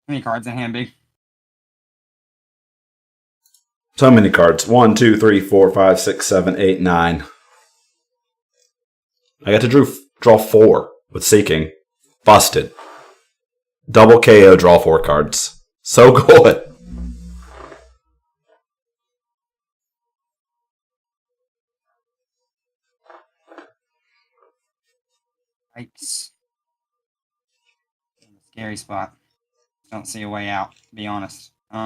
How many cards in hand, Big? So many cards. 1, 2, 3, 4, 5, 6, 7, 8, 9. I got to draw 4 with Seaking. Busted. Double KO, draw 4 cards. So good. Yikes. Scary spot. Don't see a way out, to be honest. He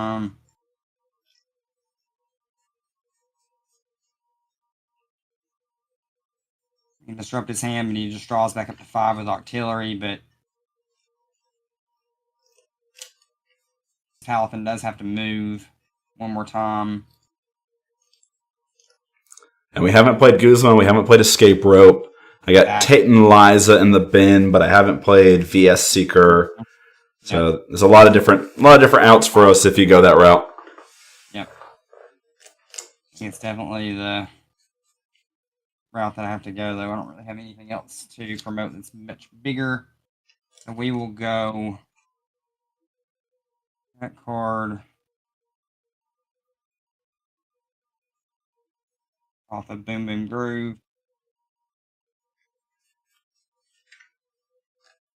can disrupt his hand, and he just draws back up to 5 with artillery, but Talifin does have to move one more time. And we haven't played Guzman. We haven't played Escape Rope. I got Tate and Liza in the bin, but I haven't played VS Seeker. So there's a lot of different outs for us if you go that route. Yep. It's definitely the route that I have to go, though. I don't really have anything else to promote that's much bigger. So we will go that card off of Boom Boom Groove.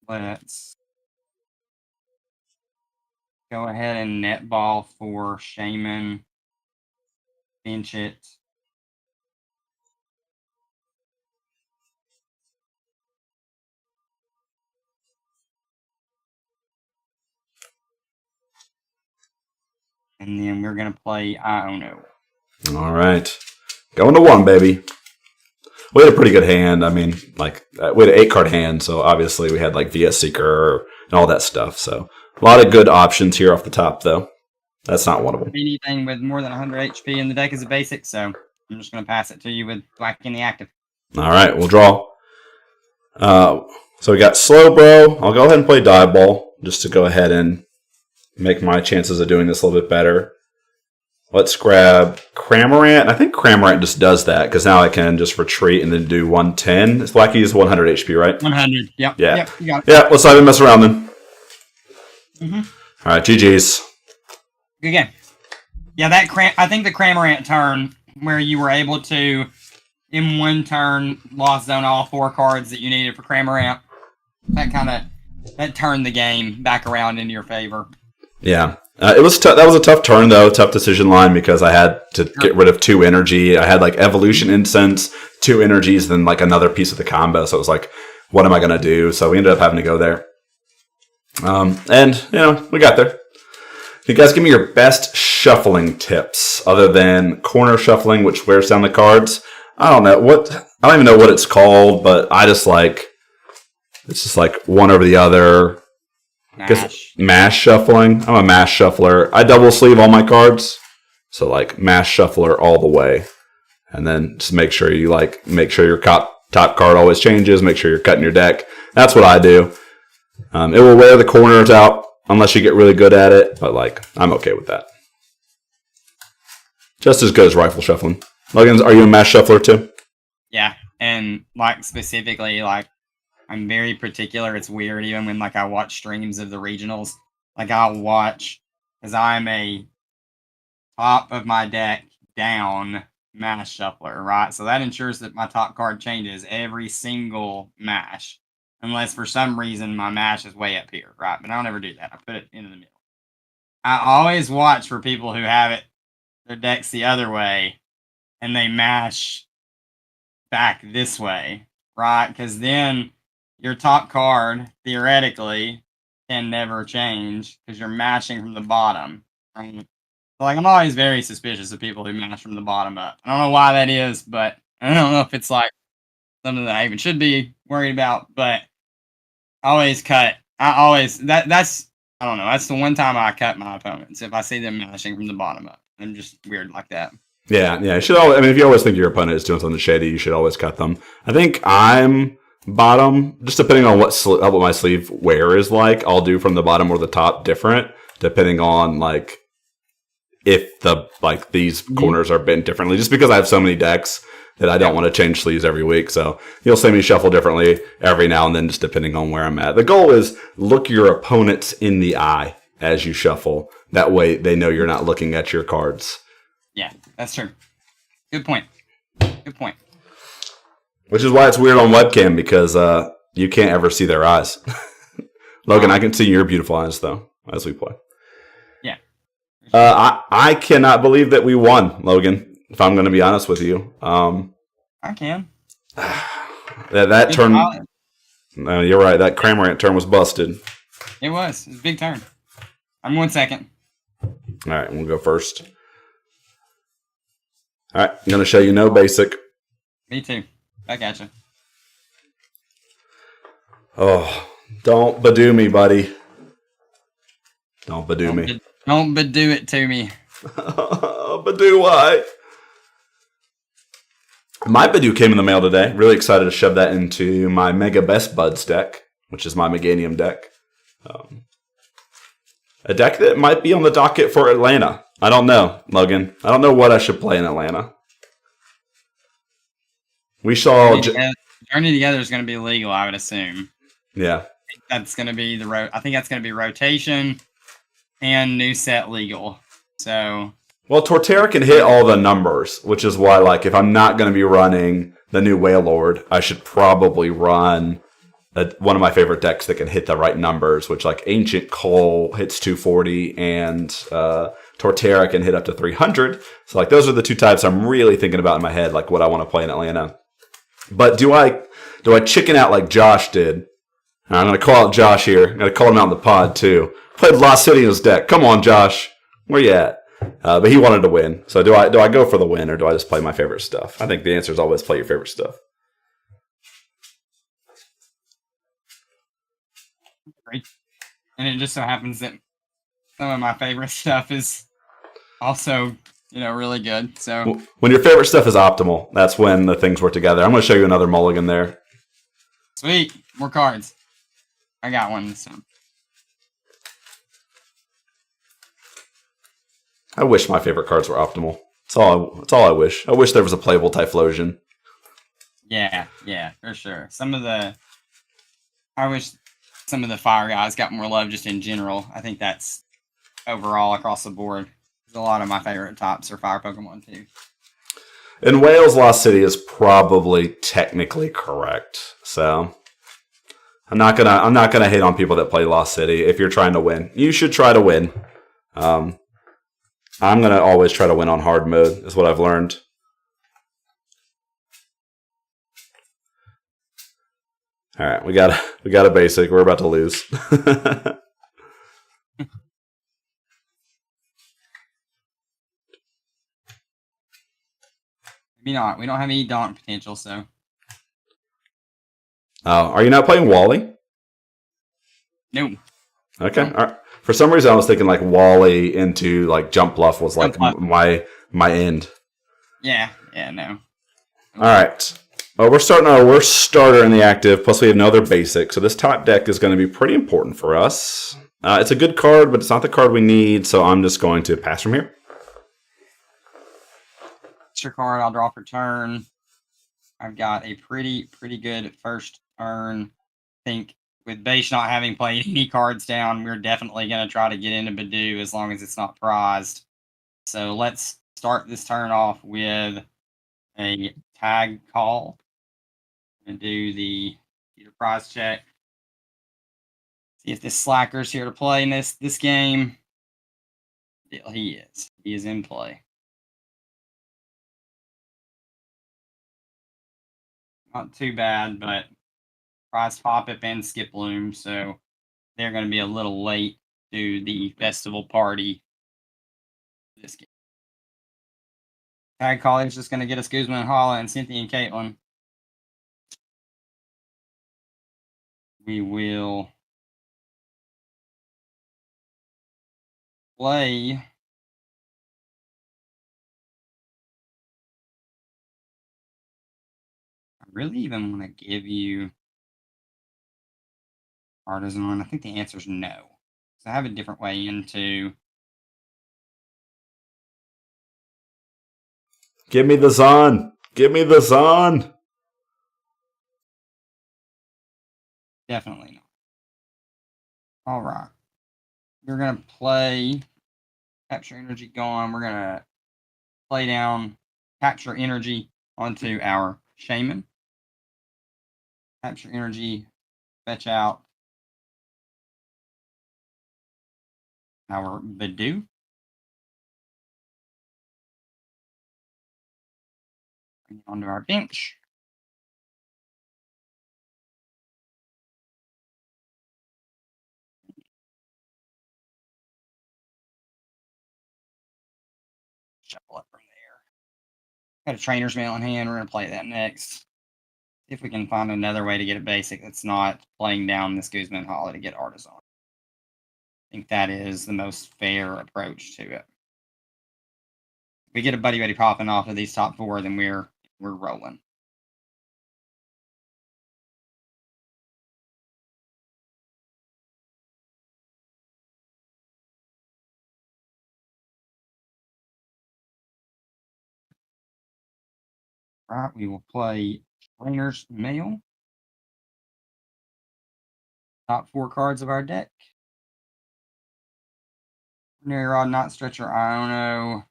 Let's go ahead and netball for Shaman. Bench it. And then we're going to play Iono. All right. Going to 1, baby. We had a pretty good hand. I mean, like, we had an 8-card hand, so obviously we had, like, VS Seeker and all that stuff. So a lot of good options here off the top, though. That's not one of them. Anything with more than 100 HP in the deck is a basic, so I'm just going to pass it to you with Black in the active. All right, we'll draw. So we got Slowbro. I'll go ahead and play Dive Ball just to go ahead and make my chances of doing this a little bit better. Let's grab Cramorant. I think Cramorant just does that because now I can just retreat and then do 110. It's Blackie is 100 HP, right? 100, yep. Yeah. Yep, you got it. Yeah, let's not even mess around then. Mm-hmm. All right, GG's. Good game. Yeah, I think the Cramorant turn where you were able to, in one turn, lost zone all 4 cards that you needed for Cramorant, that turned the game back around into your favor. Yeah. It was that was a tough turn, though. Tough decision line because I had to get rid of 2 energy. I had, like, Evolution Incense, 2 energies, then, like, another piece of the combo. So it was like, what am I going to do? So we ended up having to go there. And, you know, we got there. You guys give me your best shuffling tips other than corner shuffling, which wears down the cards. I don't even know what it's called, but I just like, it's just like one over the other. Mash shuffling. I'm a mash shuffler. I double sleeve all my cards. So like mash shuffler all the way. And then just make sure your top card always changes. Make sure you're cutting your deck. That's what I do. It will wear the corners out unless you get really good at it. But like, I'm okay with that. Just as good as rifle shuffling. Luggins, are you a mash shuffler too? Yeah. And like specifically, like, I'm very particular. It's weird even when like I watch streams of the regionals. Like I'll watch, because I'm a top of my deck down mash shuffler, right? So that ensures that my top card changes every single mash. Unless for some reason my mash is way up here, right? But I don't ever do that. I put it into the middle. I always watch for people who have it, their decks the other way, and they mash back this way, right? Because then your top card, theoretically, can never change because you're mashing from the bottom. Right? Like, I'm always very suspicious of people who mash from the bottom up. I don't know why that is, but I don't know if it's like something that I even should be worried about, but I always cut. That's I don't know. That's the one time I cut my opponents if I see them mashing from the bottom up. I'm just weird like that. Yeah. You should always, I mean, if you always think your opponent is doing something shady, you should always cut them. I think I'm bottom, just depending on what my sleeve wear is like. I'll do from the bottom or the top different, depending on like if these corners are bent differently. Just because I have so many decks that I don't want to change sleeves every week. So you'll see me shuffle differently every now and then, just depending on where I'm at. The goal is look your opponents in the eye as you shuffle. That way they know you're not looking at your cards. Yeah, that's true. Good point. Good point. Which is why it's weird on webcam, because you can't ever see their eyes. Logan, I can see your beautiful eyes, though, as we play. Yeah. I cannot believe that we won, Logan, if I'm going to be honest with you. I can. That turn... No, you're right. That Cramorant turn was busted. It was. It was a big turn. I'm 1 second. All right, we'll go first. All right, I'm going to show you no basic. Me too. Back at you. Oh, don't Badoo me, buddy. Don't Badoo me. Don't Badoo it to me. Badoo, why? My Badoo came in the mail today. Really excited to shove that into my Mega Best Buds deck, which is my Meganium deck. A deck that might be on the docket for Atlanta. I don't know, Logan. I don't know what I should play in Atlanta. We saw... Journey Together is going to be legal, I would assume. Yeah. I think that's going to be rotation and new set legal. So... Well, Torterra can hit all the numbers, which is why, like, if I'm not going to be running the new Wailord, I should probably run one of my favorite decks that can hit the right numbers, which, like, Ancient Coal hits 240 and Torterra can hit up to 300. So, like, those are the two types I'm really thinking about in my head, like, what I want to play in Atlanta. But do I chicken out like Josh did? I'm going to call out Josh here. I'm going to call him out in the pod, too. Played Lost City in his deck. Come on, Josh. Where you at? But he wanted to win. So do I go for the win, or do I just play my favorite stuff? I think the answer is always play your favorite stuff. Great. And it just so happens that some of my favorite stuff is also, really good. So when your favorite stuff is optimal, that's when the things work together. I'm going to show you another mulligan there. Sweet. More cards. I got one this time. I wish my favorite cards were optimal. That's all I wish. I wish there was a playable Typhlosion. Yeah, for sure. I wish some of the fire guys got more love just in general. I think that's overall across the board. A lot of my favorite types are fire Pokemon too. In Wales, Lost City is probably technically correct. So I'm not gonna hate on people that play Lost City. If you're trying to win, you should try to win. I'm going to always try to win on hard mode, is what I've learned. All right, we got a basic. We're about to lose. Maybe not. We don't have any Donk potential, so. Oh, are you not playing Wally? No. Okay. All right. For some reason, I was thinking like Wally into like Jump Bluff was like my end. Yeah, no. All right. Well, we're starting our worst starter in the active, plus we have no other basic. So this top deck is going to be pretty important for us. It's a good card, but it's not the card we need, so I'm just going to pass from here. Extra card, I'll draw for turn. I've got a pretty good first turn. I think with Beish not having played any cards down, we're definitely going to try to get into Badoo as long as it's not prized. So let's start this turn off with a tag call. And do the prize check. See if this slacker's here to play in this game. He is. He is in play. Not too bad, but prize Pop-Up and Skiploom, so they're going to be a little late to the festival party this game. Tag call is just going to get us Guzman and Hala and Cynthia and Caitlin. We will play. I really even want to give you Artisan. I think the answer is no. So I have a different way into. Give me the Zon. Give me the Zon. Definitely not. All right. we're gonna play capture energy gone. We're gonna play down capture energy onto our shaman. Capture energy, fetch out our Badoo. Bring it onto our bench. Shuffle it from there. Got a trainer's mail in hand. We're gonna play that next. See if we can find another way to get it basic that's not playing down this Guzman Hollow to get Artisan. I think that is the most fair approach to it. If we get a buddy popping off of these top four, then we're rolling. Right, we will play Trainer's Mail. Top four cards of our deck. Ordinary Rod, Knot Stretcher, Iono.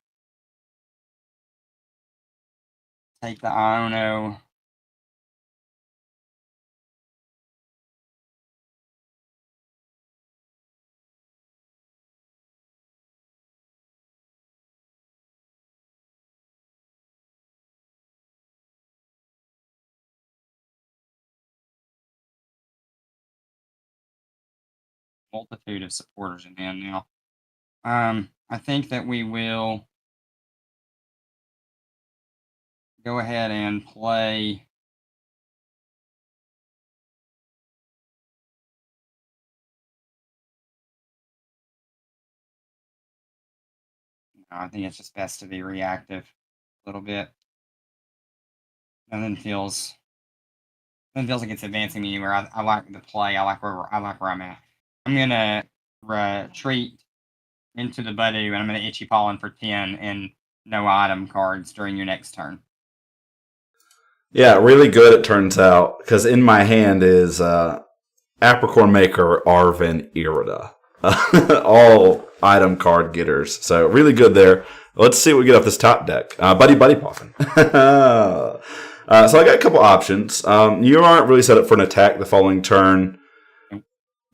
Take the Iono. Multitude of supporters in hand now. I think that we will go ahead and play. I think it's just best to be reactive a little bit. Nothing feels like it's advancing me anywhere. I like the play. I like where I'm at. I'm gonna retreat into the Badoo, and I'm gonna Itchy Pollen for 10 and no item cards during your next turn. Yeah, really good, it turns out, because in my hand is Apricorn Maker, Arvin, Irida. All item card getters. So really good there. Let's see what we get off this top deck. Buddy Poffin. So I got a couple options. You aren't really set up for an attack the following turn.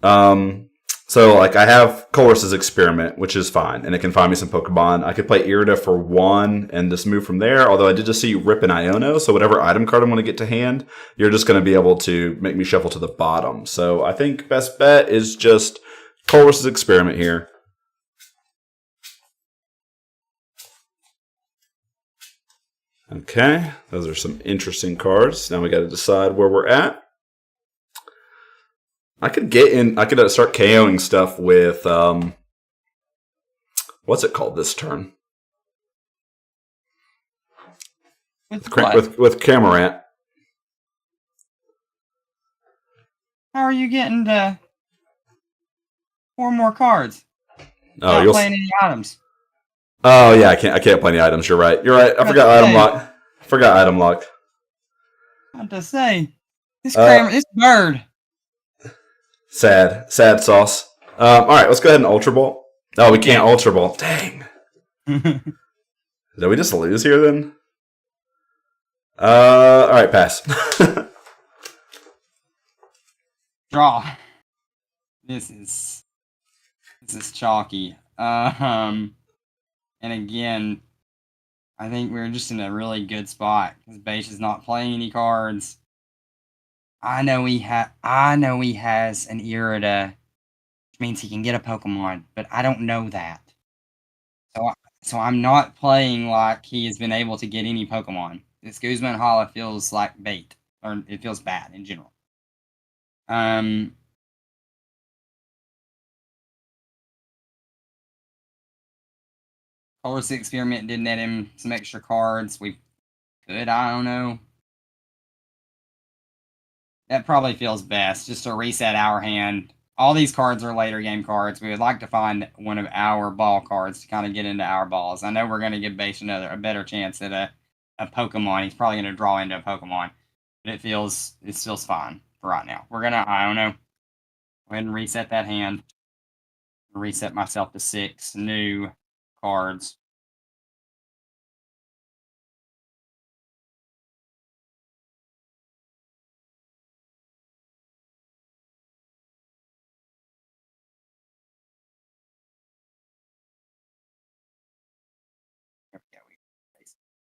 So like I have Colress's Experiment, which is fine, and it can find me some Pokemon. I could play Irida for 1 and just move from there, although I did just see you rip an Iono, so whatever item card I want to get to hand, you're just going to be able to make me shuffle to the bottom. So I think best bet is just Colress's Experiment here. Okay, those are some interesting cards. Now we got to decide where we're at. I could start KOing stuff with, what's it called this turn? With Camarant. How are you getting to 4 more cards? Oh, you're playing any items. Oh yeah, I can't play any items. You're right. I forgot item lock. I have to say, this bird. Sad sauce. All right, let's go ahead and Ultra Ball. Oh, we can't Ultra Ball. Dang. Did we just lose here then? All right, pass. Draw. This is chalky. And again, I think we're just in a really good spot because Beish is not playing any cards. I know he has an Irida, which means he can get a Pokemon, but I don't know that. So I'm not playing like he has been able to get any Pokemon. This Guzman Hollow feels like bait, or it feels bad in general. Colress's Experiment did net him some extra cards. I don't know. That probably feels best, just to reset our hand. All these cards are later game cards. We would like to find one of our ball cards to kind of get into our balls. I know we're going to give Beish a better chance at a Pokemon. He's probably going to draw into a Pokemon. But it feels fine for right now. We're going to, I don't know, go ahead and reset that hand. Reset myself to 6 new cards. There we go.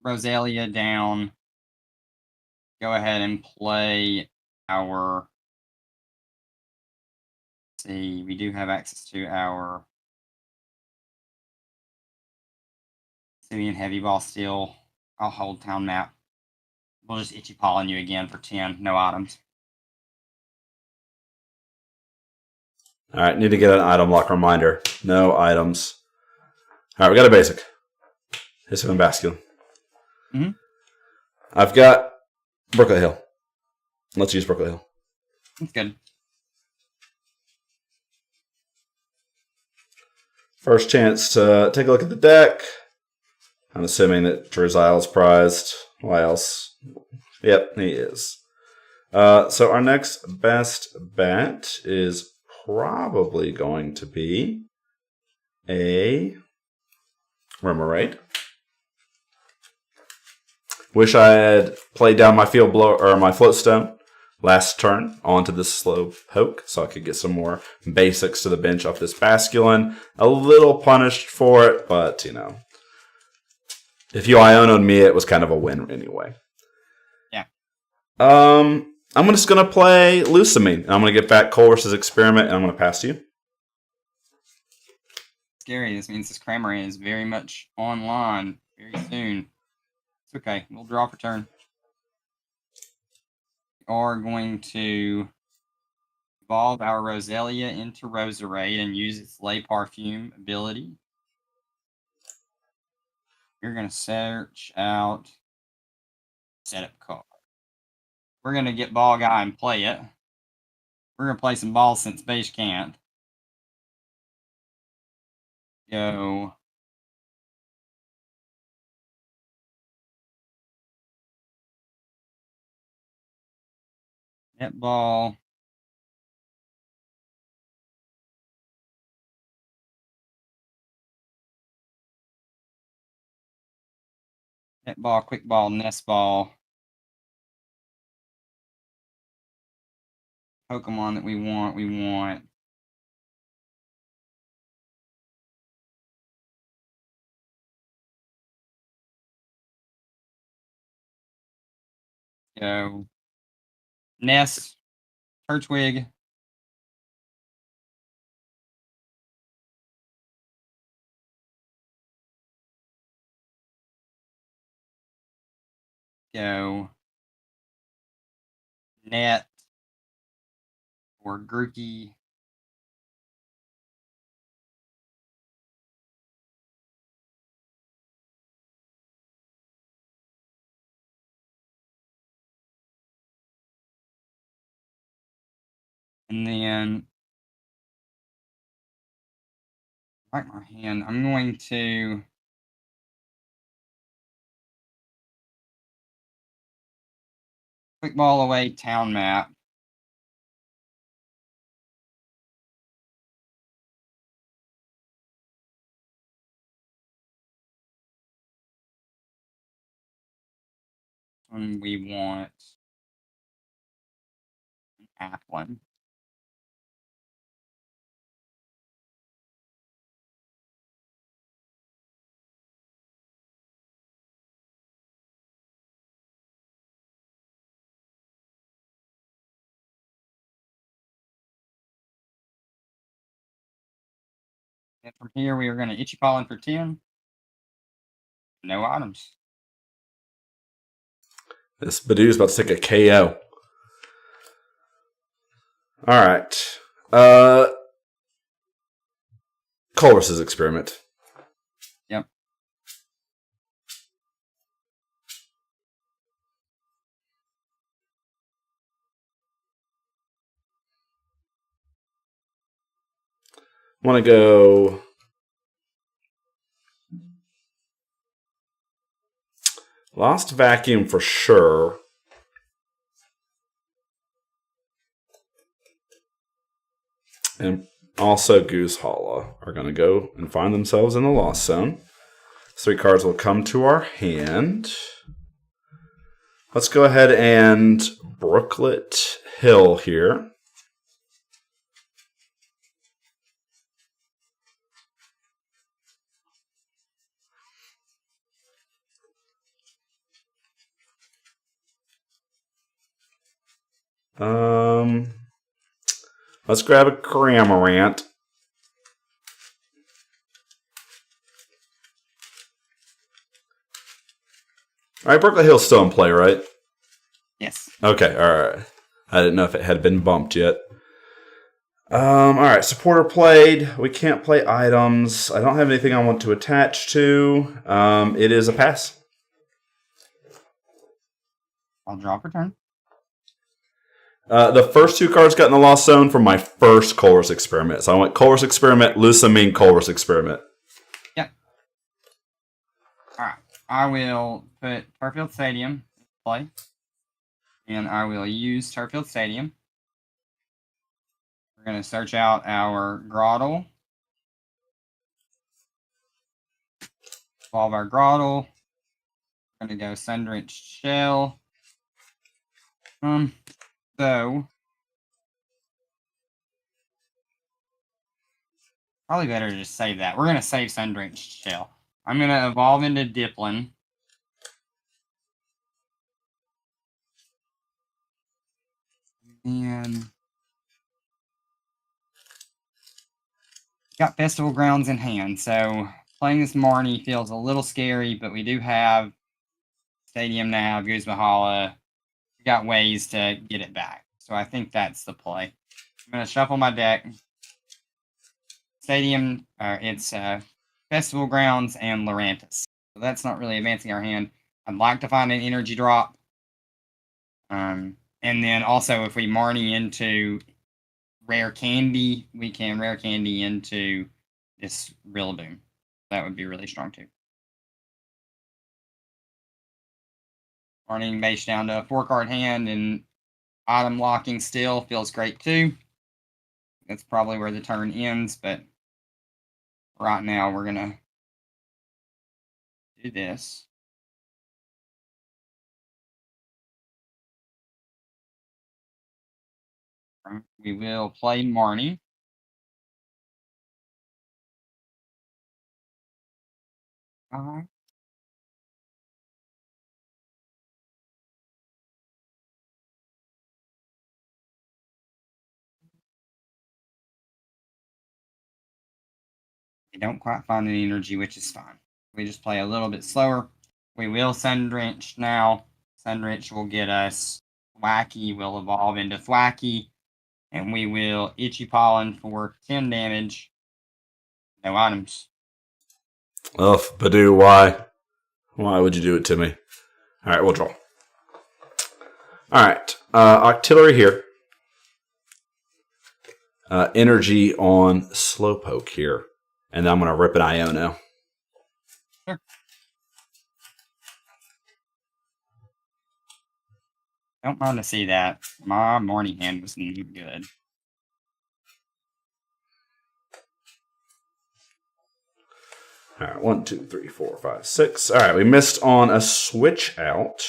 Rosalia down. Go ahead and play our. See, we do have access to our Simeon Heavy Ball still. I'll hold town map. We'll just itchy paw on you again for 10. No items. All right, need to get an item lock reminder. No items. All right, we got a basic. Hisp and Basculin. Mm-hmm. I've got Brooklet Hill. Let's use Brooklet Hill. That's good. First chance to take a look at the deck. I'm assuming that Druzile is prized. Why else? Yep, he is. So our next best bet is probably going to be a Remoraid. Wish I had played down my field blow or my float stone last turn onto this slow poke, so I could get some more basics to the bench off this Basculin. A little punished for it, but you know, if you Iono'd me, it was kind of a win anyway. Yeah. I'm just gonna play Lucamine, and I'm gonna get back Colress's Experiment, and I'm gonna pass to you. Scary. This means this Cramorant is very much online very soon. It's okay. We'll draw for turn. We are going to evolve our Rosalia into Roserade and use its Lay Parfume ability. We're going to search out setup card. We're going to get Ball Guy and play it. We're going to play some balls since base can't. Go. Netball. Netball, quick ball, nest ball. Pokemon that we want. Go. Nest. Turtwig. Go. Net. Or Grookey. And then, right my hand, I'm going to quick ball away town map. When we want an Applin. And from here, we are going to itchy pollen for 10. No items. This Badoo's about to take a KO. All right. Colress's Experiment. Yep. Want to go Lost Vacuum for sure. And also Goose Hollow are going to go and find themselves in the lost zone. 3 cards will come to our hand. Let's go ahead and Brooklet Hill here. Let's grab a Cramorant. All right, Brooklet Hill's still in play, right? Yes. Okay, all right. I didn't know if it had been bumped yet. All right, supporter played. We can't play items. I don't have anything I want to attach to. It is a pass. I'll draw for turn. The first 2 cards got in the Lost Zone from my first Colress Experiment. So I went Colress Experiment, Lusamine, Colress Experiment. Yep. All right. I will put Turffield Stadium in play. And I will use Turffield Stadium. We're going to search out our Groddle. Evolve our Groddle. We're going to go Sundrenched Shell. So probably better to just save that. We're going to save Sundrenched Shell. I'm going to evolve into Diplin. And got Festival Grounds in hand, so playing this Marnie feels a little scary, but we do have Stadium now, Guzmahala. We got ways to get it back. So I think that's the play. I'm going to shuffle my deck. Stadium, it's Festival Grounds and Lurantis. So that's not really advancing our hand. I'd like to find an energy drop. And then also if we Marnie into Rare Candy, we can Rare Candy into this Rillaboom. That would be really strong too. Marning base down to a 4-card hand and item locking still feels great too. That's probably where the turn ends, but right now we're gonna do this. We will play Marnie. I don't quite find an energy, which is fine. We just play a little bit slower. We will Sundrenched now. Sundrenched will get us Thwacky. Will evolve into Thwacky. And we will Itchy Pollen for 10 damage. No items. Ugh, Badoo, why? Why would you do it to me? All right, we'll draw. All right, Octillery here. Energy on Slowpoke here. And then I'm going to rip an Iono. Sure. Don't mind to see that. My morning hand was good. All right, 1, 2, 3, 4, 5, 6. All right, we missed on a switch out.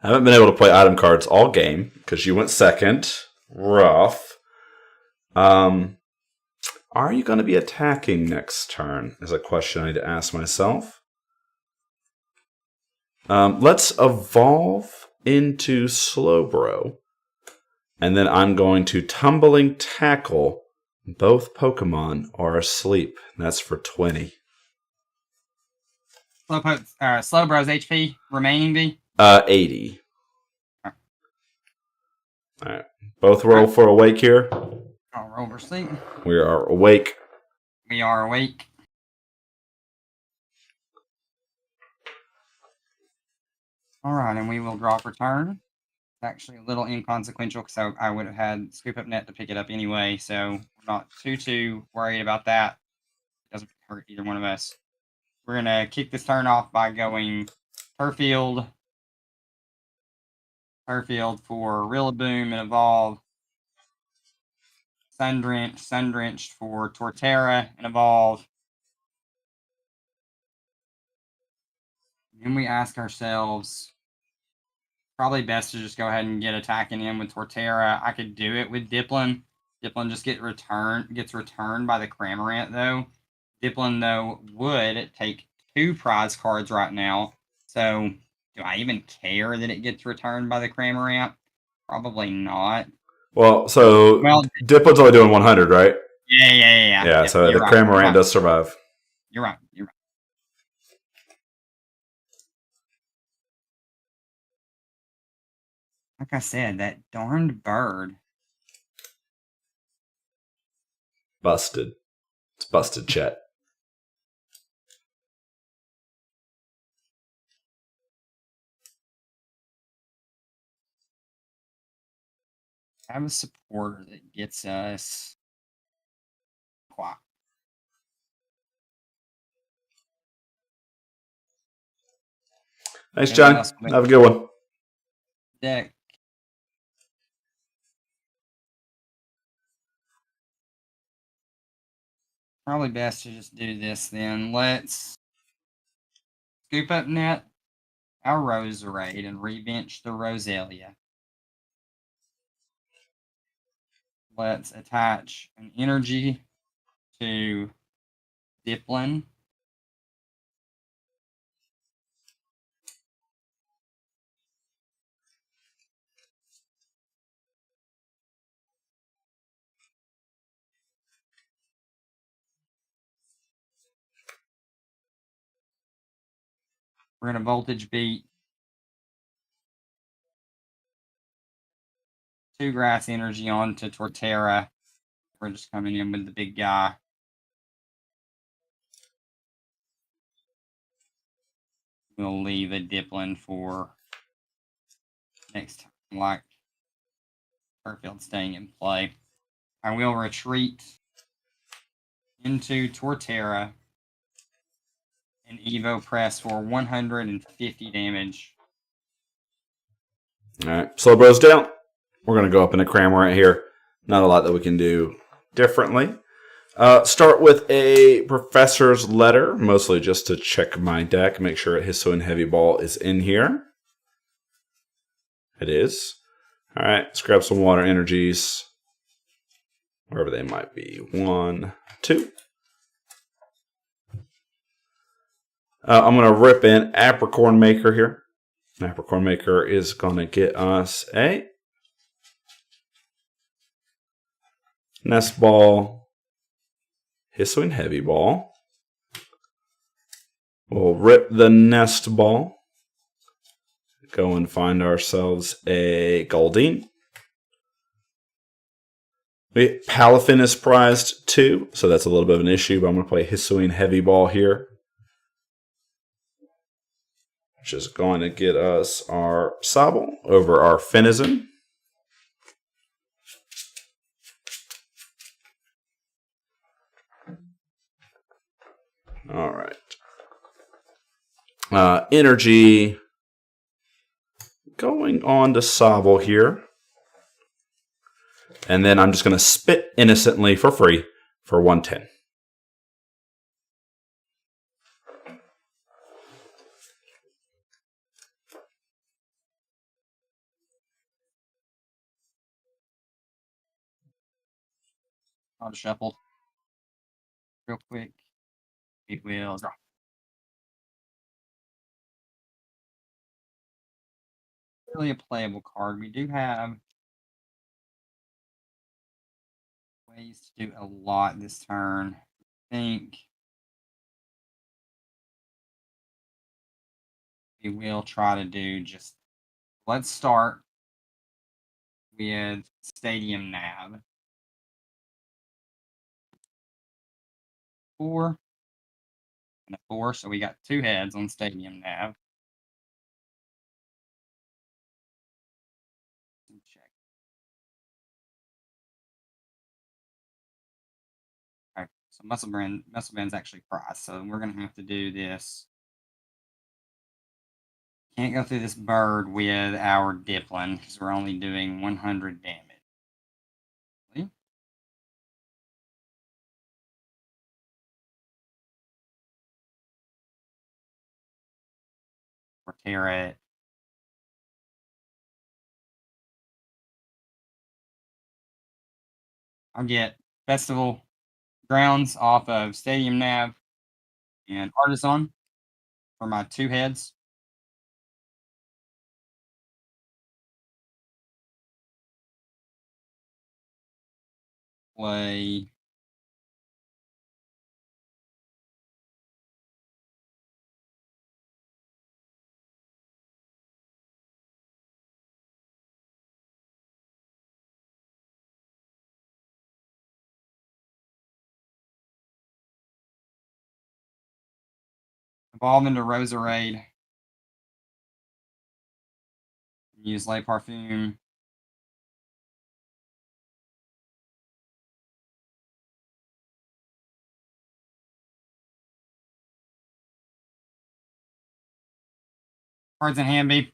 I haven't been able to play item cards all game because you went second. Rough. Are you going to be attacking next turn? Is a question I need to ask myself. Let's evolve into Slowbro. And then I'm going to Tumbling Tackle. Both Pokemon are asleep. That's for 20. Slowbro's HP remaining be? 80. All right. Both roll for awake here. I'll roll for sleep. We are awake. We are awake. All right, and we will draw for turn. It's actually a little inconsequential because I would have had Scoop Up Net to pick it up anyway, so we're not too worried about that. It doesn't hurt either one of us. We're going to kick this turn off by going Turfield for Rillaboom and Evolve. Sundrenched for Torterra and Evolve. Then we ask ourselves, probably best to just go ahead and get attacking in with Torterra. I could do it with Dipplin. Dipplin just gets returned by the Cramorant, though. Dipplin, though, would take 2 prize cards right now. So, do I even care that it gets returned by the Cramorant? Probably not. Well, so Diplin's only doing 100, right? Yeah. Yeah, so the Cramorant does survive. You're right. Like I said, that darned bird. Busted. It's busted, chat. Have a supporter that gets us Quack. Thanks, John. Have a good one. Deck. Probably best to just do this then. Let's scoop up net our Roserade and rebench the Roselia. Let's attach an energy to Dipplin. We're going to voltage beat 2 grass energy onto Torterra. We're just coming in with the big guy. We'll leave a Dipplin for next time, like Turfield staying in play. I will retreat into Torterra and Evo Press for 150 damage. All right, slow bros down. We're going to go up in a Cramorant here. Not a lot that we can do differently. Start with a Professor's Letter, mostly just to check my deck, make sure a Hisuian Heavy Ball is in here. It is. All right, let's grab some water energies, wherever they might be. 1, 2. I'm going to rip in Apricorn Maker here. Apricorn Maker is going to get us a Nest Ball, Hisuian Heavy Ball. We'll rip the Nest Ball. Go and find ourselves a Goldeen. Palafin is prized too, so that's a little bit of an issue, but I'm going to play Hisuian Heavy Ball here, which is going to get us our Sobble over our Finizen. All right. Energy going on to Sobble here. And then I'm just going to spit innocently for free for 110. I'll shuffle real quick. It will drop. Really a playable card. We do have ways to do a lot this turn. I think we will try to do just, let's start with Stadium Nav. 4 and a 4, so we got 2 heads on Stadium Nav. Check. Okay, so Muscle Band's actually priced, so we're gonna have to do this Can't go through this bird with our Diplin because we're only doing 100 damage. Or tear it. I'll get Festival Grounds off of Stadium Nav and Artisan for my 2 heads. Play Evolve into Roserade. Use Le Parfum. Cards in hand, be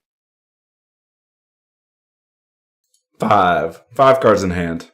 5. 5 cards in hand.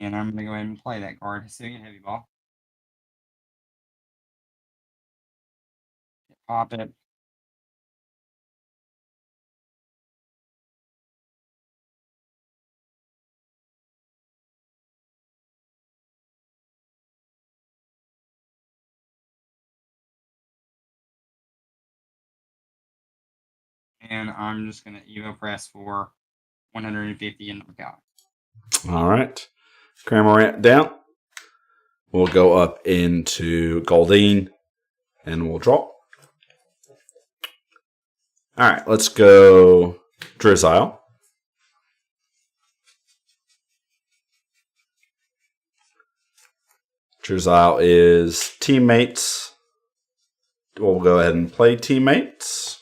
and I'm gonna go ahead and play that card. Seaking Heavy Ball. Pop it. And I'm just gonna Evo press for 150 and knockout. All right. Cramorant down. We'll go up into Goldeen and we'll draw. All right, let's go Drizzile. Drizzile is Teammates. We'll go ahead and play Teammates.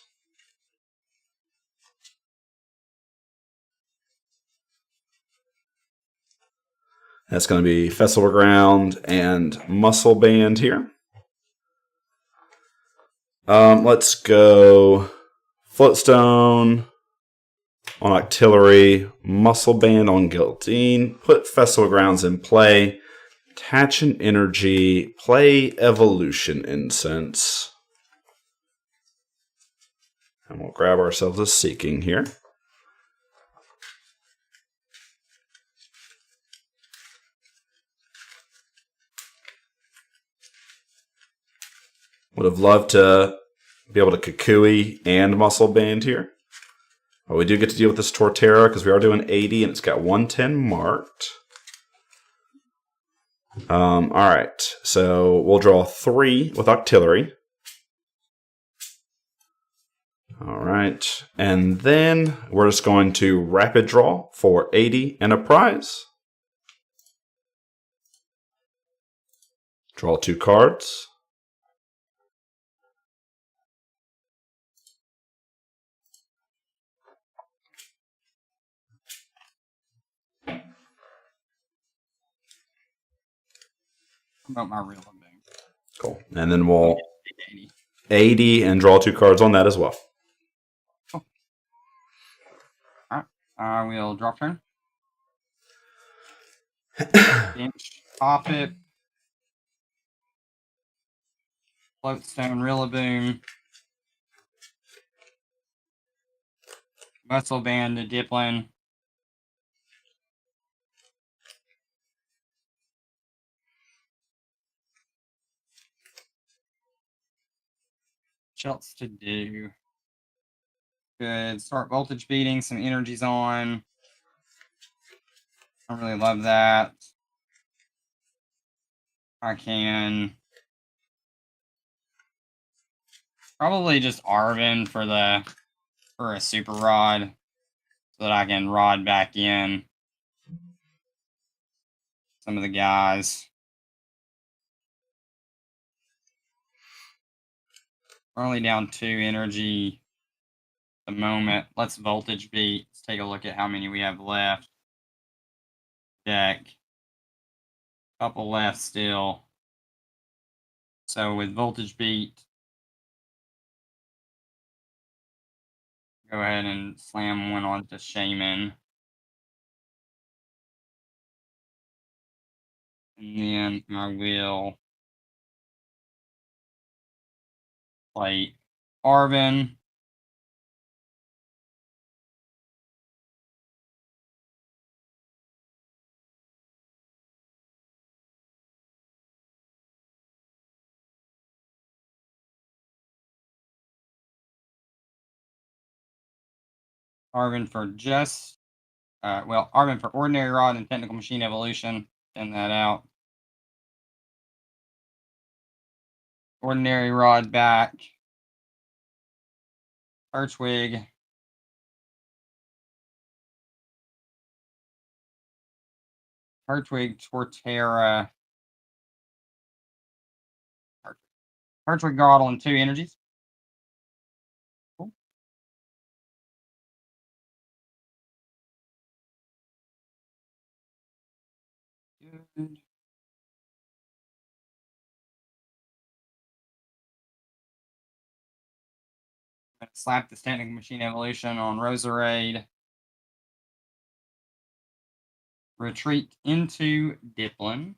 That's going to be Festival Ground and Muscle Band here. Let's go Floatstone on Artillery, Muscle Band on Guillotine, put Festival Grounds in play, attach an energy, play Evolution Incense. And we'll grab ourselves a Seaking here. Would have loved to be able to Kukui and Muscle Band here. But we do get to deal with this Torterra because we are doing 80 and it's got 110 marked. All right, so we'll draw 3 with Artillery. All right, and then we're just going to Rapid Draw for 80 and a prize. Draw 2 cards. About my real thing. Cool. And then we'll 80 and draw 2 cards on that as well. Cool. All right. We'll drop turn. Bench, pop it. Floatstone, Rillaboom. Muscle Band to Diplin. What else to do? Good. Start voltage beating. Some energies on. I really love that. I can probably just Arvin for a super rod so that I can rod back in some of the guys. We're only down 2 energy at the moment. Let's voltage beat. Let's take a look at how many we have left. Deck. Couple left still. So with voltage beat, go ahead and slam one onto Shaman. And then I will play Arvin. Arvin for just, Arvin for Ordinary Rod and Technical Machine Evolution. Send that out. Ordinary Rod back. Archwig. Archwig Torterra. Archwig Gottle and 2 energies. Cool. Good. Slap this Technical Machine Evolution on Roserade. Retreat into Diplin.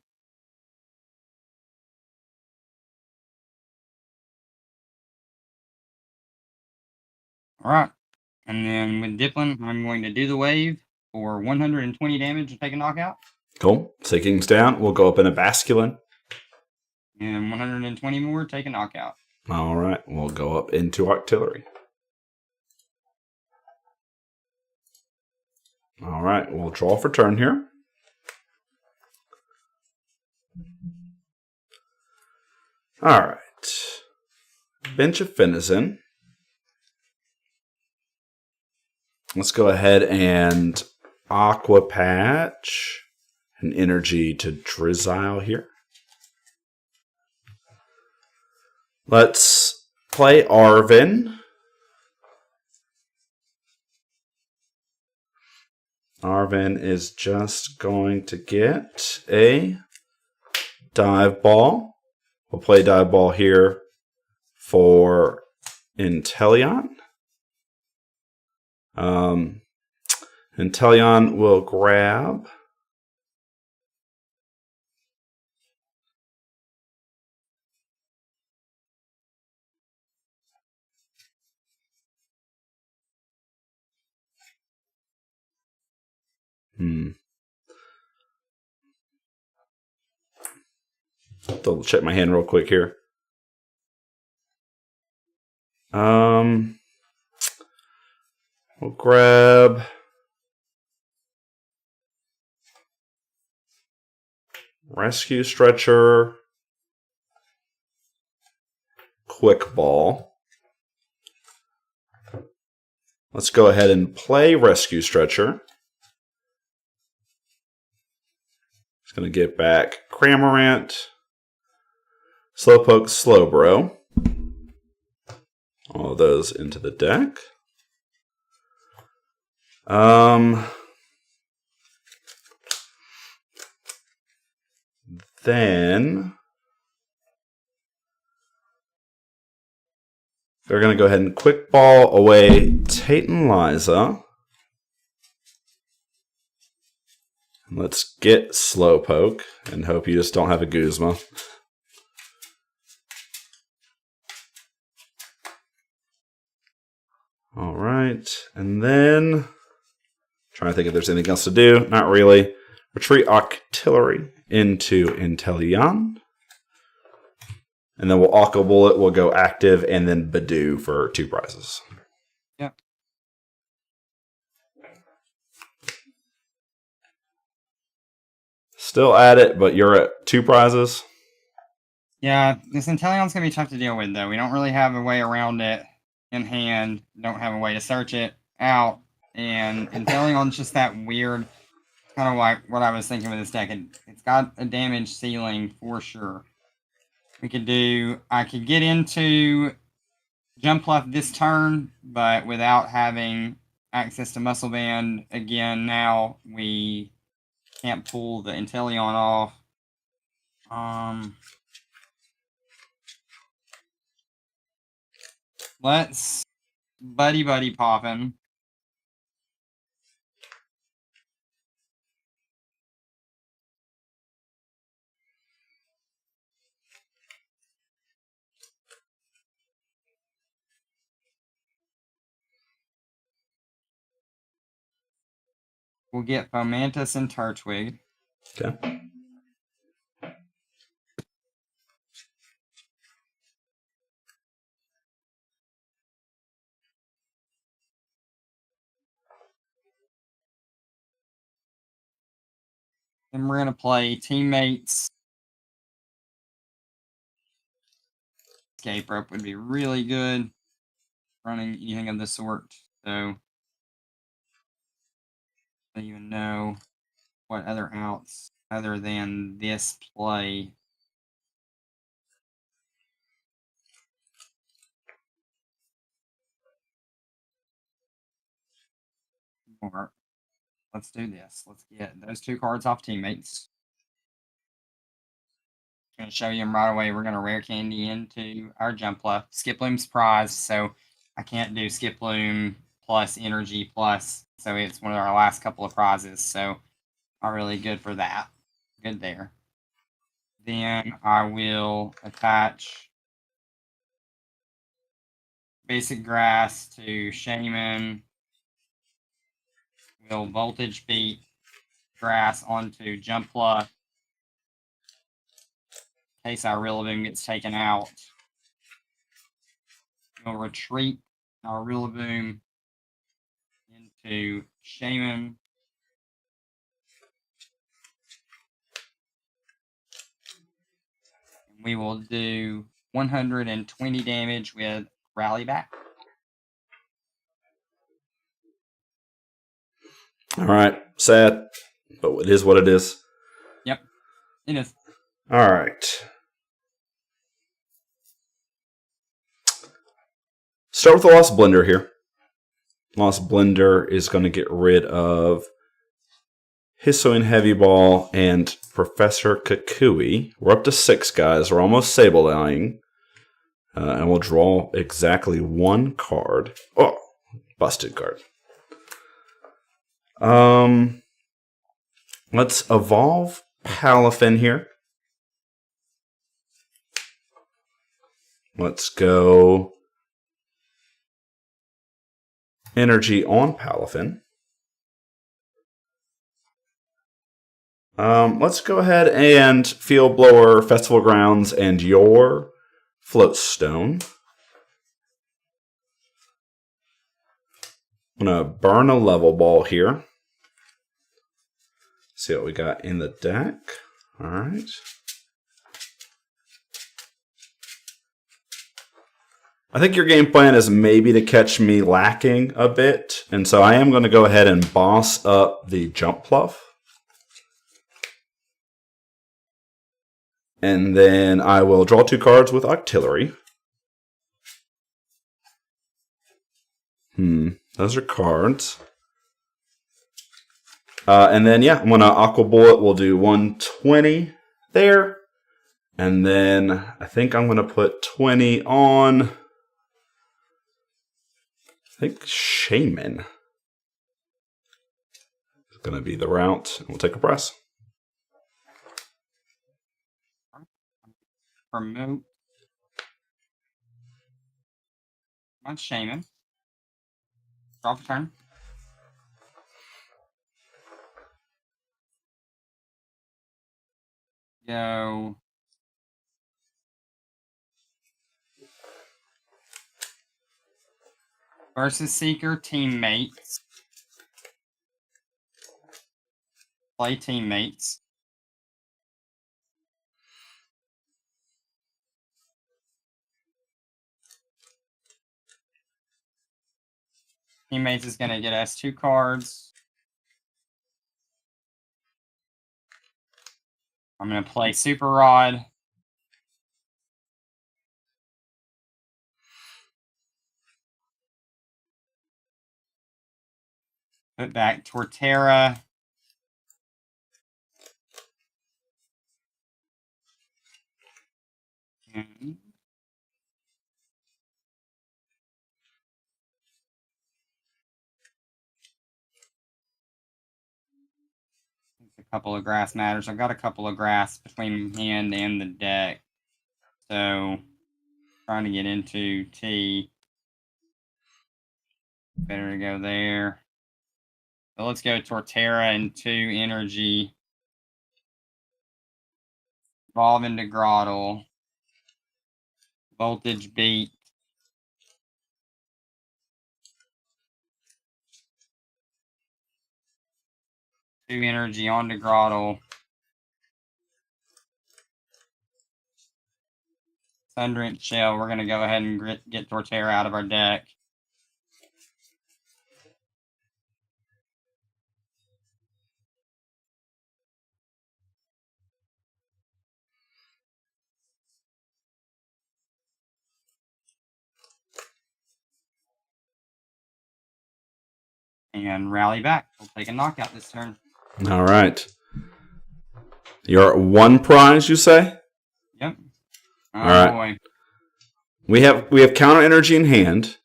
Alright. And then with Diplin, I'm going to do the wave for 120 damage and take a knockout. Cool. Seaking's down. We'll go up in a Basculin. And 120 more, take a knockout. All right. We'll go up into Artillery. All right. We'll draw for turn here. All right. Bench of Finizen. Let's go ahead and Aqua Patch an energy to Drizzile here. Let's play Arvin. Arvin is just going to get a Dive Ball. We'll play Dive Ball here for Inteleon. Inteleon will grab double check my hand real quick here. We'll grab Rescue Stretcher, Quick Ball. Let's go ahead and play Rescue Stretcher. It's going to get back Cramorant, Slowpoke, Slowbro. All of those into the deck. Then they're going to go ahead and Quick Ball away Tate and Liza. Let's get Slowpoke and hope you just don't have a Guzma. All right, and then trying to think if there's anything else to do. Not really. Retreat Artillery into Inteleon. And then we'll Aqua Bullet, we'll go active, and then Badoo for 2 prizes. Yep. Still at it, but you're at 2 prizes. Yeah, this Intellion's gonna be tough to deal with, though. We don't really have a way around it in hand. Don't have a way to search it out. And Intellion's just that weird, kind of like what I was thinking with this deck. It's got a damage ceiling for sure. I could get into Jump Left this turn, but without having access to Muscle Band again, now we can't pull the Inteleon off. Let's buddy pop him. We'll get Fomantis and Turtwig. Okay. Then we're gonna play Teammates. Escape Rope would be really good. Running anything of the sort. So I don't even know what other outs other than this play. Or let's do this. Let's get those 2 cards off Teammates. Going to show you them right away. We're going to rare candy into our Jump Left. Skiploom's prize, so I can't do Skiploom plus Energy plus. So it's one of our last couple of prizes. So not really good for that. Good there. Then I will attach Basic Grass to Shaman. We'll Voltage Beat Grass onto Jump Left. In case our Rillaboom gets taken out. We'll retreat our Rillaboom into Shaman. And we will do 120 damage with Rally Back. All right. Sad, but it is what it is. Yep, it is. All right. Start with the Lost Blender here. Lost Blender is going to get rid of Hisuian Heavy Ball and Professor Kukui. We're up to 6 guys. We're almost Sableyeing. And we'll draw exactly 1 card. Oh, busted card. Let's evolve Palafin here. Let's go Energy on Palafin. Let's go ahead and Field Blower, Festival Grounds, and your Floatstone. I'm going to burn a Level Ball here. See what we got in the deck. All right. I think your game plan is maybe to catch me lacking a bit. And so I am going to go ahead and boss up the Jump Pluff. And then I will draw 2 cards with Octillery. Those are cards. And then, yeah, I'm going to Aqua Bullet. We'll do 120 there. And then I think I'm going to put 20 on, I think, Shaman. It's going to be the route. And we'll take a press. Promote. On Shaman. Draw for turn. Go. Versus Seeker Teammates. Play Teammates. teammates is going to get us 2 cards. I'm going to play Super Rod. Put back Torterra. And a couple of grass matters. I've got a couple of grass between hand and the deck. So, trying to get into T. Better to go there. So let's go Torterra and 2 energy. Evolve into Grottle. Voltage beat. Two energy onto Grottle. Sundrent Shell. We're going to go ahead and get Torterra out of our deck. And rally back. We'll take a knockout this turn. All right. You're at 1 prize, you say? Yep. All right. Boy. We have counter energy in hand,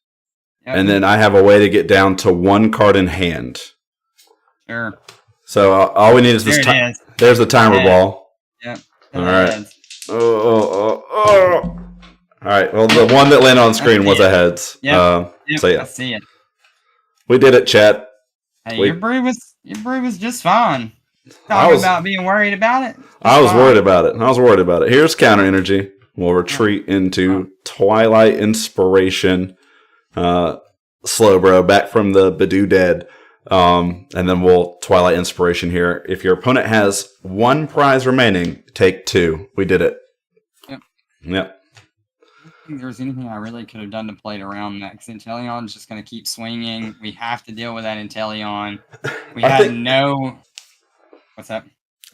Yep. and then I have a way to get down to 1 card in hand. Sure. So all we need is this. There's the timer ball. Yep. All right. Oh. All right. Well, the one that landed on screen was a heads. Yep. So yeah, I see it. We did it, chat. Hey, your brew was just fine. About being worried about it. I was worried about it. Here's counter energy. We'll retreat into Twilight Inspiration. Slowbro back from the Badoo dead. And then we'll Twilight Inspiration here. If your opponent has 1 prize remaining, take 2. We did it. Yep. I don't think there's anything I really could have done to play it around that, because Inteleon's just going to keep swinging. We have to deal with that Inteleon. What's up?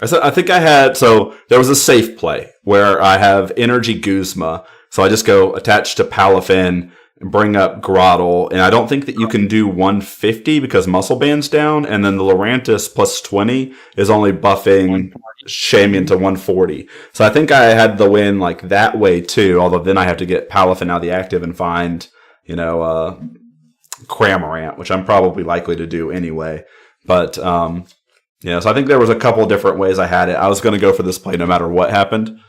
I think I had, so there was a safe play where I have Energy Guzma. So I just go attach to Palafin, bring up Grottle, and I don't think that you can do 150 because Muscle Band's down, and then the Lurantis plus 20 is only buffing Shamian to 140. So I think I had the win like that way too, although then I have to get Palafin out of the active and find, Cramorant, which I'm probably likely to do anyway. But, so I think there was a couple different ways I had it. I was going to go for this play no matter what happened.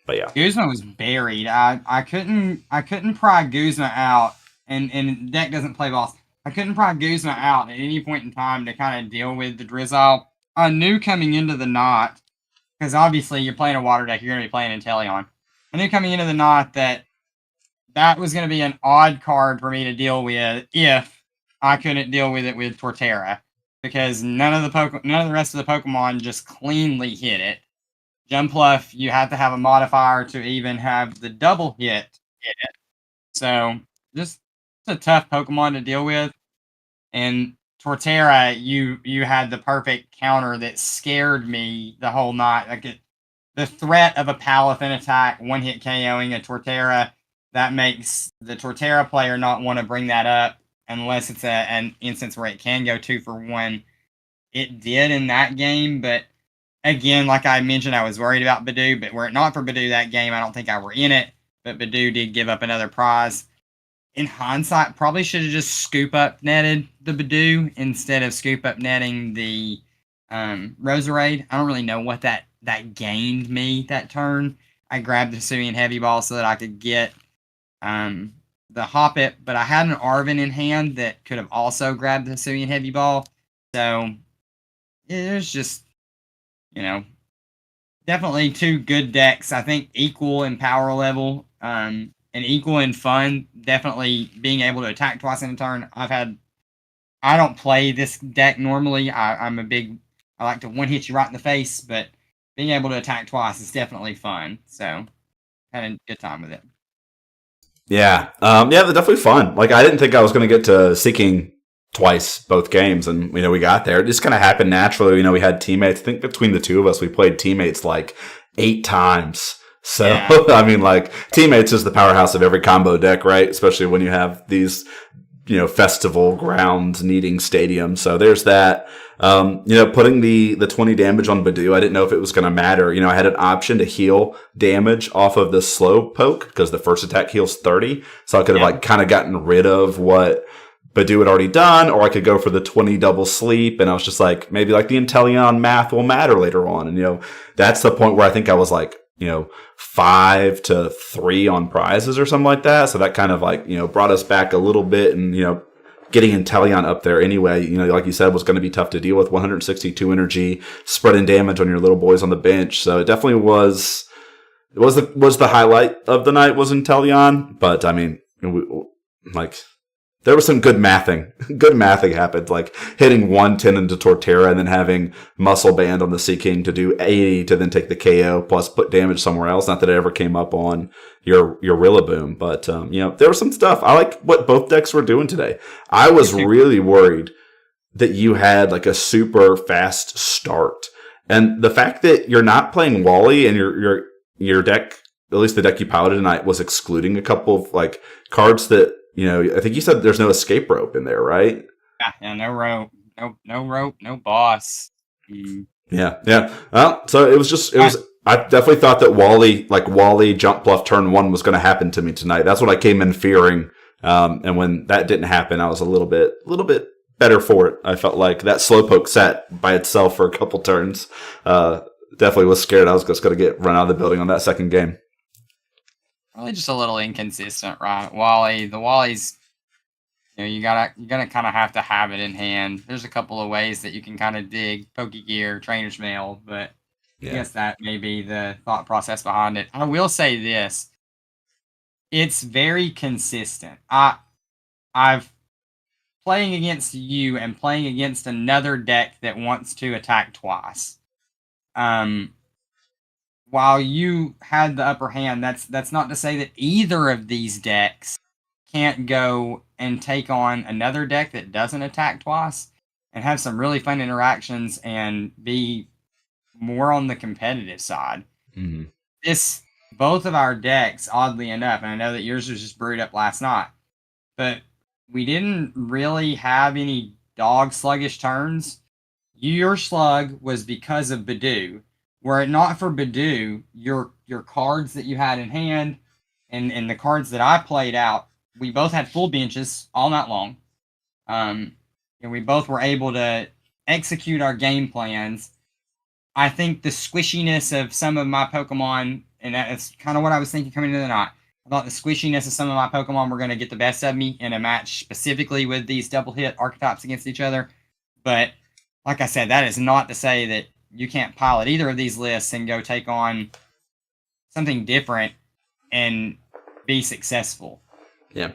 But yeah, Guzma was buried. I couldn't pry Guzma out, and the deck doesn't play boss. I couldn't pry Guzma out at any point in time to kind of deal with the Drizzle. I knew coming into the knot, because obviously you're playing a water deck, you're going to be playing Inteleon. I knew coming into the knot that was going to be an odd card for me to deal with if I couldn't deal with it with Torterra, because none of the rest of the Pokemon just cleanly hit it. Jumpluff, you have to have a modifier to even have the double hit it. So, just it's a tough Pokemon to deal with. And Torterra, you had the perfect counter that scared me the whole night. Like the threat of a Palafin attack, 1-hit KOing a Torterra, that makes the Torterra player not want to bring that up unless it's an instance where it can go 2 for 1. It did in that game, but again, like I mentioned, I was worried about Badoo, but were it not for Badoo that game, I don't think I were in it. But Badoo did give up another prize. In hindsight, probably should have just scoop up netted the Badoo instead of scoop up netting the Roserade. I don't really know what that gained me that turn. I grabbed the Hisuian Heavy Ball so that I could get the Hoppip, but I had an Arven in hand that could have also grabbed the Hisuian Heavy Ball. So it was just, definitely 2 good decks. I think equal in power level, and equal in fun. Definitely being able to attack twice in a turn. I don't play this deck normally. I like to 1-hit you right in the face, but being able to attack twice is definitely fun. So, had a good time with it. Yeah. Yeah, they're definitely fun. Like, I didn't think I was going to get to Seaking twice, both games. And, we got there. It just kind of happened naturally. We had teammates. I think between the two of us, we played teammates like 8 times. So, Yeah. I mean, like, teammates is the powerhouse of every combo deck, right? Especially when you have these, festival grounds needing stadiums. So there's that. Putting the 20 damage on Badu, I didn't know if it was going to matter. I had an option to heal damage off of the slow poke because the first attack heals 30. So I could have like kind of gotten rid of what Badu had already done, or I could go for the 20 double sleep. And I was just like, maybe like the Inteleon math will matter later on. And, that's the point where I think I was like, 5-3 on prizes or something like that. So that kind of like, brought us back a little bit and, getting Inteleon up there anyway, like you said, was going to be tough to deal with. 162 energy, spreading damage on your little boys on the bench. So it definitely was the highlight of the night was Inteleon. But I mean, like there was some good mathing. Good mathing happened, like hitting 110 into Torterra and then having Muscle Band on the Seaking to do 80 to then take the KO plus put damage somewhere else. Not that it ever came up on your Rillaboom, but there was some stuff. I like what both decks were doing today. I was really worried that you had like a super fast start, and the fact that you're not playing Wally and your deck, at least the deck you piloted tonight, was excluding a couple of like cards that. I think you said there's no escape rope in there, right? Yeah, no rope. No rope, no boss. Yeah. Well, so it was. I definitely thought that Wally jump bluff turn 1 was going to happen to me tonight. That's what I came in fearing. And when that didn't happen, I was a little bit better for it. I felt like that slowpoke sat by itself for a couple turns. Definitely was scared I was just going to get run out of the building on that second game. Probably just a little inconsistent, right? The Wally's, you're gonna kind of have to have it in hand. There's a couple of ways that you can kind of dig Pokegear, Trainer's Mail, but I guess that may be the thought process behind it. I will say this: it's very consistent. I've playing against you and playing against another deck that wants to attack twice. While you had the upper hand, that's not to say that either of these decks can't go and take on another deck that doesn't attack twice and have some really fun interactions and be more on the competitive side. Mm-hmm. Both of our decks, oddly enough, and I know that yours was just brewed up last night, but we didn't really have any dog sluggish turns. Your slug was because of Badu. Were it not for Badu, your cards that you had in hand and the cards that I played out, we both had full benches all night long. And we both were able to execute our game plans. I think the squishiness of some of my Pokemon, and that's kind of what I was thinking coming into the night. I thought the squishiness of some of my Pokemon were going to get the best of me in a match, specifically with these double hit archetypes against each other. But like I said, that is not to say that you can't pilot either of these lists and go take on something different and be successful. Yeah.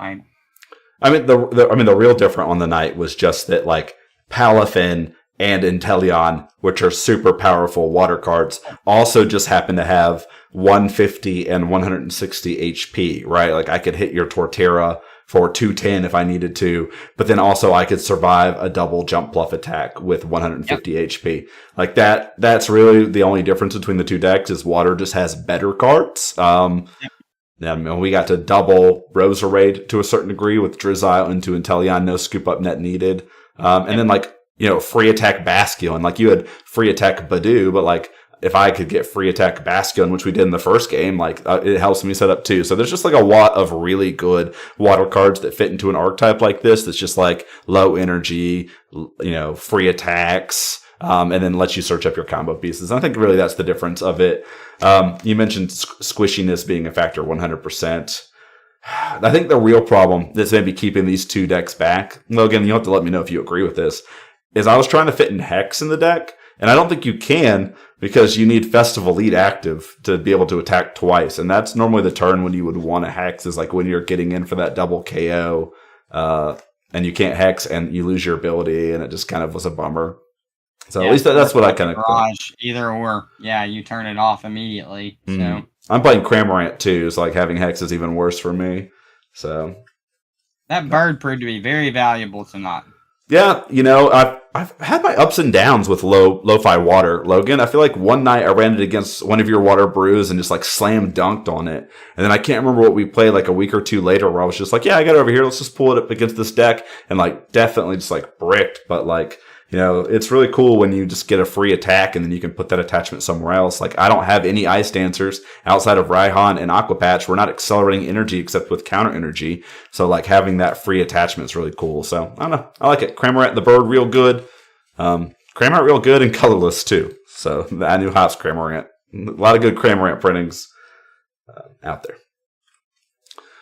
The real different on the night was just that like Palafin and Inteleon, which are super powerful water cards, also just happen to have 150 and 160 HP, right? Like I could hit your Torterra for 210 if I needed to, but then also I could survive a double jump bluff attack with 150 HP. Like that's really the only difference between the two decks is water just has better cards. We got to double Roserade to a certain degree with Drizzile into Inteleon, no scoop up net needed. And then like, free attack Basculin. Like you had free attack Badu, but like if I could get free attack Basculin, which we did in the first game, like it helps me set up too. So there's just like a lot of really good water cards that fit into an archetype like this. That's just like low energy, free attacks, and then lets you search up your combo pieces. And I think really that's the difference of it. You mentioned squishiness being a factor 100%. I think the real problem that's maybe keeping these two decks back, Logan, you'll have to let me know if you agree with this, is I was trying to fit in Hex in the deck, and I don't think you can because you need Festival Lead active to be able to attack twice. And that's normally the turn when you would want to Hex is like when you're getting in for that double KO, and you can't Hex and you lose your ability, and it just kind of was a bummer. So at least that's what I kind of garage either or. Yeah, you turn it off immediately. So I'm playing Cramorant too, so like having Hex is even worse for me. So That bird proved to be very valuable tonight. yeah, I've had my ups and downs with lo-fi water, Logan. I feel like one night I ran it against one of your water brews and just like slam dunked on it. And then I can't remember what we played like a week or two later where I was just like, yeah, I got it over here. Let's just pull it up against this deck and like definitely just like bricked. But like, it's really cool when you just get a free attack and then you can put that attachment somewhere else. Like I don't have any ice dancers outside of Raihan and Aqua Patch. We're not accelerating energy except with counter energy. So like having that free attachment is really cool. So I don't know. I like it. Cramorant the bird real good. Cramorant real good and colorless too. So I knew Hops Cramorant. A lot of good Cramorant printings out there.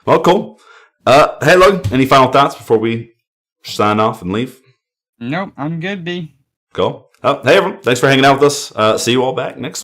Well, cool. Hey Logan, any final thoughts before we sign off and leave? Nope, I'm good, B. Cool. Hey everyone, thanks for hanging out with us. See you all back next